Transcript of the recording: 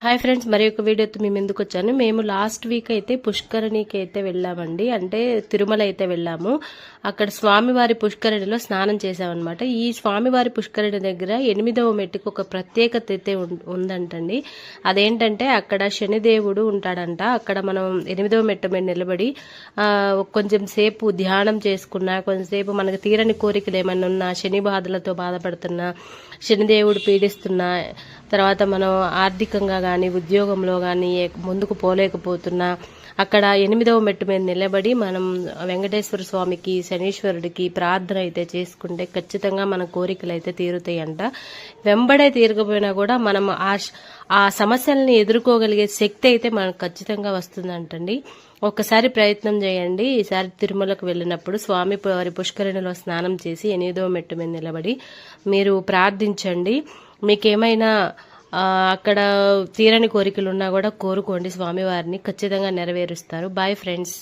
Hi friends, మరి ఒక వీడియోతో మేము ఎందుకు వచ్చాను. మేము లాస్ట్ వీక్ అయితే పుష్కరిణికి అయితే వెళ్ళామండి. అంటే తిరుమల అయితే వెళ్ళాము. అక్కడ స్వామివారి పుష్కరిణిలో స్నానం చేసామన్నమాట. ఈ స్వామివారి పుష్కరిణి దగ్గర 8వ మెట్టుకు ఒక ప్రత్యేకత అయితే ఉందంటండి. అదేంటంటే అక్కడ శనిదేవుడు ఉంటాడంట. అక్కడ మనం 8వ మెట్టు మీద నిలబడి కొంచెం సేపు ధ్యానం చేసుకున్నా, కొంచెంసేపు మనకు తీరని కోరికలు ఏమైనా ఉన్నా, శని బాధలతో బాధపడుతున్నా, శనిదేవుడు పీడిస్తున్నా, తర్వాత మనం ఆర్థికంగా కానీ ఉద్యోగంలో కానీ ముందుకు పోలేకపోతున్నా అక్కడ 8వ మెట్టు మీద నిలబడి మనం వెంకటేశ్వర స్వామికి, శనీశ్వరుడికి ప్రార్థన అయితే చేసుకుంటే ఖచ్చితంగా మన కోరికలు అయితే తీరుతాయంట. వెంబడే తీరకపోయినా కూడా మనం ఆ సమస్యల్ని ఎదుర్కోగలిగే శక్తి అయితే మనకు ఖచ్చితంగా వస్తుందంటండి. ఒక్కసారి ప్రయత్నం చేయండి. ఈసారి తిరుమలకు వెళ్ళినప్పుడు స్వామి వారి పుష్కరిణిలో స్నానం చేసి 8వ మెట్టు మీద నిలబడి మీరు ప్రార్థించండి. మీకేమైనా అక్కడ తీరని కోరికలు ఉన్నా కూడా కోరుకోండి, స్వామివారిని ఖచ్చితంగా నెరవేరుస్తారు. Bye friends.